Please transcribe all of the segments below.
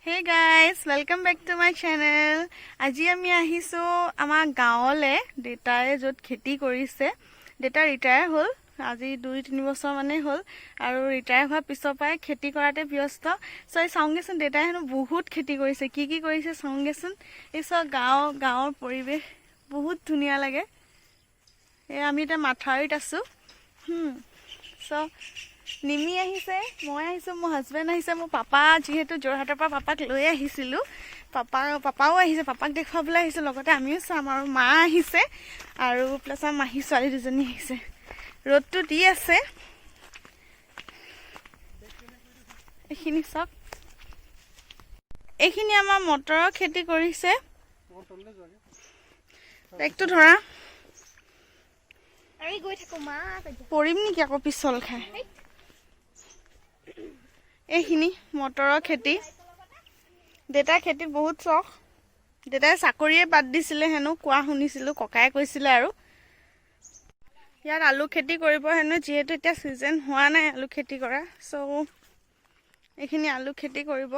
Hey guys, welcome back to my channel. আজি আমি আহিছো আমাৰ গাঁৱলে দেতায়ে যত খেতি কৰিছে। দেতা ৰিটায়াৰ হ'ল। আজি 2-3 বছৰ মানে হ'ল আৰু ৰিটায়াৰ হোৱাৰ পিছৰ পৰাই খেতি কৰাতে ব্যস্ত। সো চাওঁগেচোন দেতাই হেনো বহুত খেতি কৰিছে। কি কৰিছে চাওঁগেচোন। এই সব গাঁৱৰ পৰিৱেশ বহুত ধুনীয়া লাগে। এই আমি এটা মাথাউৰিত আছো। সো নিমি আহিছে, মই আহিছো, মোৰ হাজবেণ্ড আহিছে, মোৰ পাপা যিহেতু যোৰহাটৰ পৰা পাপাক লৈ আহিছিলোঁ। পাপাও আহিছে, পাপাক দেখুৱাবলৈ আহিছোঁ, লগতে আমিও চাম আৰু মা আহিছে আৰু প্লাছ আমাৰ মাহী ছোৱালী দুজনী আহিছে। ৰ'দটো দি আছে। এইখিনি চাওক, এইখিনি আমাৰ মটৰৰ খেতি কৰিছে। বেগটো ধৰা, পৰিম নেকি আকৌ পিছল খাই। এইখিনি মটৰৰ খেতি। দেতাৰ খেতিত বহুত চখ। দেতাই চাকৰিয়ে বাদ দিছিলে হেনো, কোৱা শুনিছিলোঁ, ককাই কৈছিলে। আৰু ইয়াত আলু খেতি কৰিব হেনো, যিহেতু এতিয়া ছিজন হোৱা নাই আলু খেতি কৰা। চ' এইখিনি আলু খেতি কৰিব।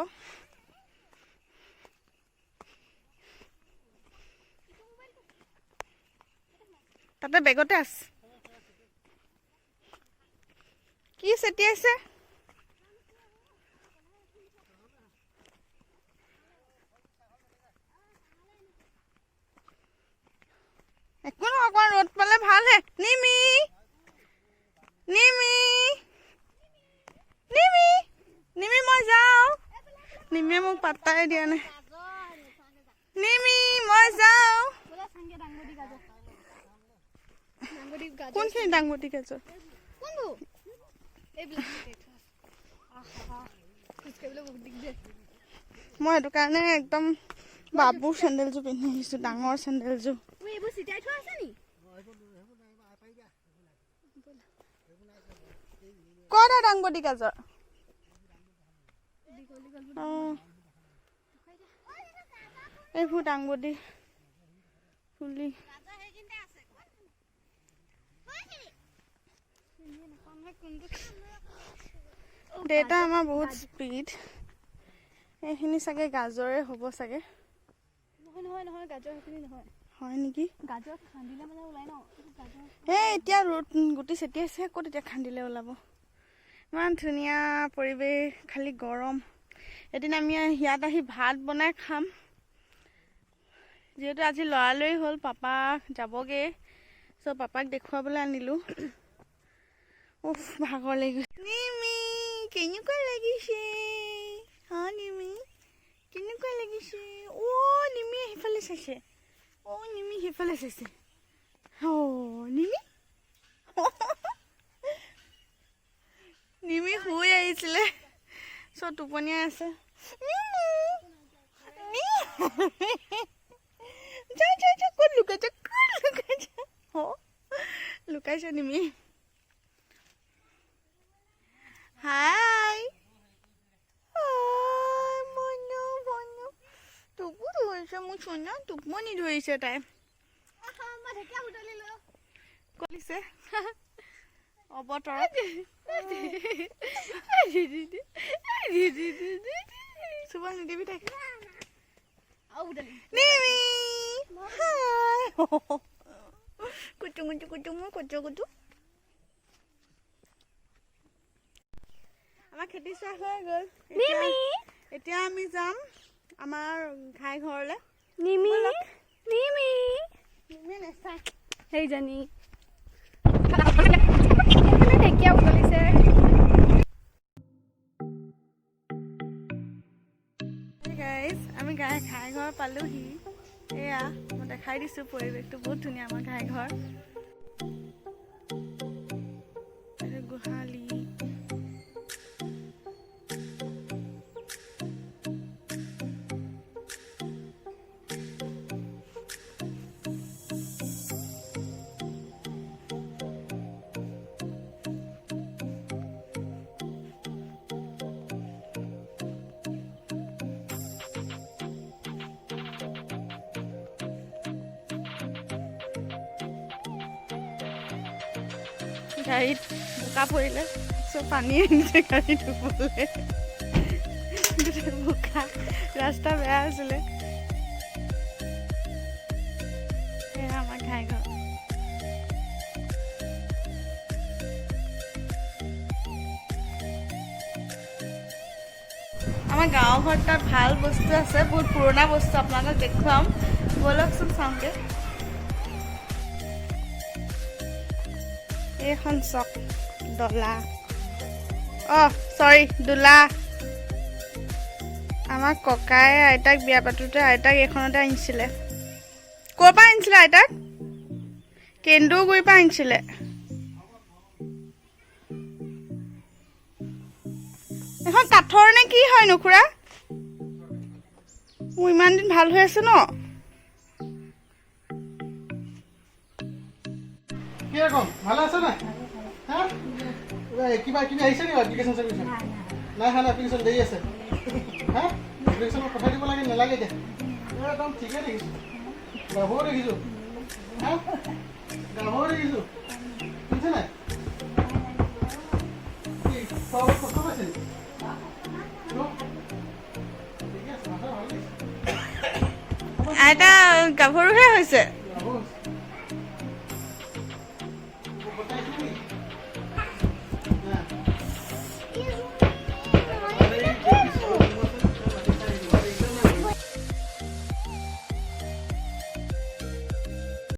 তাতে বেগতে আছে। কি চেটিয়াইছে? একো নহয়, অকণ ৰ'দ পালে ভালহে। নিমি মই যাওঁ। নিমিয়ে মোক পাত্তাই দিয়া নাই। নিমি মই যাওঁ। কোনখিনি ডাংবটি গাজৰ? মই সেইটো কাৰণে একদম বাবুৰ চেণ্ডেলযোৰ পিন্ধি আহিছো, ডাঙৰ চেণ্ডেলযোৰ। ক'ত ডাংবটি গাজৰ? এইবোৰ ডাংবটি ফুলি। দেউতা আমাৰ বহুত স্পীড। এইখিনি চাগে গাজৰে হ'ব চাগে। নহয় গাজৰ সেইখিনি নহয়। হয় নেকি? গাজৰ খান্দিলে মানে ওলাই ন। এই এতিয়া ৰ'দ গুটি চেটিয়াইছে, ক'ত এতিয়া খান্দিলে ওলাব। ইমান ধুনীয়া পৰিৱেশ, খালি গৰম। এদিন আমি ইয়াত আহি ভাত বনাই খাম। যিহেতু আজি লৰালৰি হ'ল, পাপা যাবগৈ। চ' পাপাক দেখুৱাবলৈ আনিলোঁ। উফ, ভাগৰ লাগি গৈছে। নিমি কেনেকুৱা লাগিছে? হা নিমি কেনেকুৱা লাগিছে? অ' নিমি সেইফালে চাইছে। নিমি সেইফালে চাইছে। নিমি নিমি শুই আহিছিলে, চ' টোপনিয়াই আছে। ক'ত লুকাইছে নিমি? হাই টোপো ধৰিছে মোৰ চোনা, টোপনি ধৰিছে তাই। কলিছে অবতৰত চুব নিদিবি তাইক। কুটু আমাৰ খেতি চোৱা হৈ গ'ল। এতিয়া আমি যাম আমাৰ ঘাই ঘৰলে। নিমি নেচাই সেইজনী ঢেকীয়া উতলিছে। আমি ঘাই ঘৰ পালোহি। এয়া মই দেখাই দিছো, পৰিৱেশটো বহুত ধুনীয়া আমাৰ ঘাই ঘৰ। গোহালি গাড়ীত বোকা পৰিলে, চ' পানী আহিছে গাড়ী ধুবলৈ। বোকা ৰাস্তা বেয়া আছিলে আমাৰ ঘাই ঘৰ আমাৰ গাঁৱৰ ঘৰত তাত ভাল বস্তু আছে বহুত পুৰণা বস্তু আপোনালোকক দেখুৱাম ব'লকচোন চাওঁগে এইখন চক ডলা দোলা আমাৰ ককাই আইতাক বিয়া পাতোতে আইতাক এইখনতে আনিছিলে ক'ৰ পৰা আনিছিলে আইতাক কেন্দুগুৰিৰ পৰা আনিছিলে এখন কাঠৰ নে কি হয় নো খুৰা মোৰ ইমান দিন ভাল হৈ আছে ন ভালে আছে নাই কিবা কিবি আহিছে নেকি এপ্লিকেশ্যন চাৰ্ভিচন নাই হা এপ্লিকেশ্যন দেৰি আছে হা এপ্লিকেশ্যন পঠাই দিব লাগে নালাগে এতিয়া একদম ঠিকে দেখিছোঁ গাভৰু দেখিছোঁ হা গাভৰু দেখিছোঁ শুনিছে নাই খোৱা বোৱা কষ্ট পাইছে নেকি আইতা গাভৰুহে হৈছে